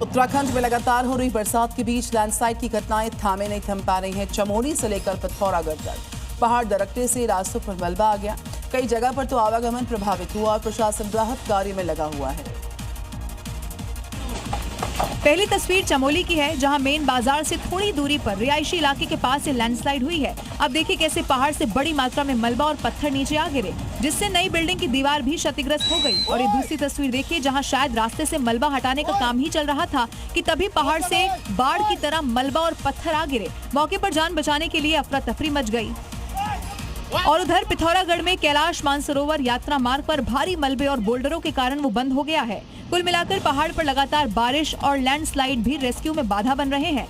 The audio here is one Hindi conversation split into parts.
उत्तराखंड में लगातार हो रही बरसात के बीच लैंडस्लाइड की घटनाएं थामे नहीं थम पा रही हैं। चमोली से लेकर पिथौरागढ़ तक पहाड़ दरकने से रास्तों पर मलबा आ गया। कई जगह पर तो आवागमन प्रभावित हुआ और प्रशासन राहत कार्य में लगा हुआ है। पहली तस्वीर चमोली की है, जहां मेन बाजार से थोड़ी दूरी पर रिहायशी इलाके के पास से लैंडस्लाइड हुई है। अब देखिए कैसे पहाड़ से बड़ी मात्रा में मलबा और पत्थर नीचे आ गिरे, जिससे नई बिल्डिंग की दीवार भी क्षतिग्रस्त हो गई। और ये दूसरी तस्वीर देखिए, जहां शायद रास्ते से मलबा हटाने का काम ही चल रहा था कि तभी पहाड़ से बाढ़ की तरह मलबा और पत्थर आ गिरे। मौके पर जान बचाने के लिए अफरा तफरी मच गई। और उधर पिथौरागढ़ में कैलाश मानसरोवर यात्रा मार्ग पर भारी मलबे और बोल्डरों के कारण वो बंद हो गया है। कुल मिलाकर पहाड़ पर लगातार बारिश और लैंडस्लाइड भी रेस्क्यू में बाधा बन रहे हैं।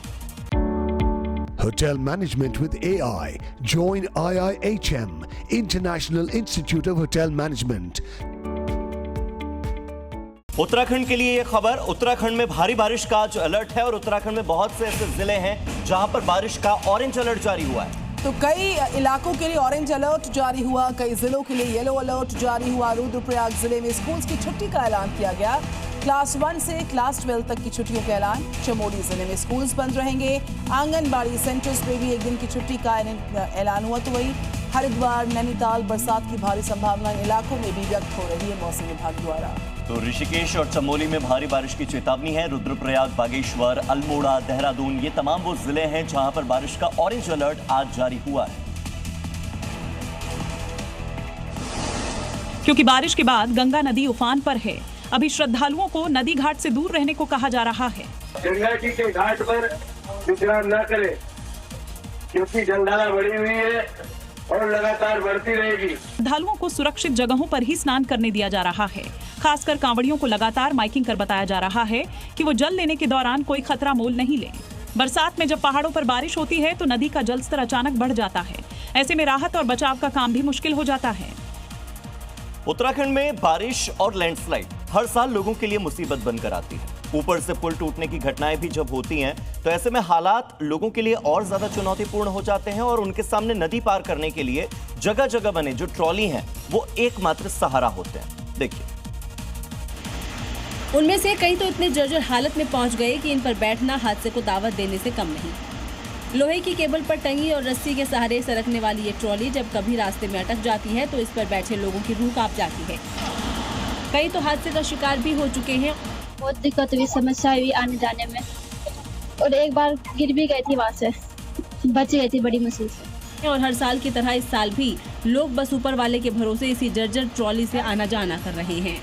Hotel Management with AI. Join IIHM, International Institute of Hotel Management. Uttarakhand के लिए ये खबर। उत्तराखंड में भारी बारिश का आज अलर्ट है और उत्तराखंड में बहुत से ऐसे जिले हैं जहां पर बारिश का ऑरेंज अलर्ट जारी हुआ है। तो कई इलाकों के लिए ऑरेंज अलर्ट जारी हुआ, कई जिलों के लिए येलो अलर्ट जारी हुआ। रुद्रप्रयाग जिले में स्कूल्स की छुट्टी का ऐलान किया गया। क्लास 1 से क्लास 12 तक की छुट्टियों का ऐलान। चमोली जिले में स्कूल्स बंद रहेंगे। आंगनबाड़ी सेंटर्स पे भी एक दिन की छुट्टी का ऐलान हुआ। तो वहीं हरिद्वार, नैनीताल बरसात की भारी संभावना इन इलाकों में भी व्यक्त हो रही है मौसम विभाग द्वारा। तो ऋषिकेश और चमोली में भारी बारिश की चेतावनी है। रुद्रप्रयाग, बागेश्वर, अल्मोड़ा, देहरादून, ये तमाम वो जिले हैं जहां पर बारिश का ऑरेंज अलर्ट आज जारी हुआ है। क्योंकि बारिश के बाद गंगा नदी उफान पर है, अभी श्रद्धालुओं को नदी घाट से दूर रहने को कहा जा रहा है। गंगा जी के घाट पर विश्राम न करें, क्योंकि जलधारा बढ़ी हुई है और लगातार बढ़ती रहेगी। श्रद्धालुओं को सुरक्षित जगहों पर ही स्नान करने दिया जा रहा है। खासकर कांवड़ियों को लगातार माइकिंग कर बताया जा रहा है कि वो जल लेने के दौरान कोई खतरा मोल नहीं लें। बरसात में जब पहाड़ों पर बारिश होती है तो नदी का जलस्तर अचानक बढ़ जाता है। ऐसे में राहत और बचाव का काम भी मुश्किल हो जाता है। उत्तराखंड में बारिश और लैंडस्लाइड हर साल लोगों के लिए मुसीबत बनकर आती है। ऊपर से पुल टूटने की घटनाएं भी जब होती हैं तो ऐसे में हालात लोगों के लिए और ज्यादा चुनौतीपूर्ण हो जाते हैं और उनके सामने नदी पार करने के लिए जगह जगह बने जो ट्रॉली हैं वो एकमात्र सहारा होते हैं। देखिए, उनमें से कई तो इतने जर्जर हालत में पहुंच गए कि इन पर बैठना हादसे को दावत देने से कम नहीं। लोहे की केबल पर टंगी और रस्सी के सहारे सरकने वाली ये ट्रॉली जब कभी रास्ते में अटक जाती है तो इस पर बैठे लोगों की रूह कांप जाती है। कई तो हादसे का शिकार भी हो चुके हैं। बहुत दिक्कत हुई, समस्या हुई आने जाने में, और एक बार गिर भी गई थी, वहाँ से बच गई थी बड़ी मुश्किल से। और हर साल की तरह इस साल भी लोग बस ऊपर वाले के भरोसे इसी जर्जर ट्रॉली से आना जाना कर रहे हैं।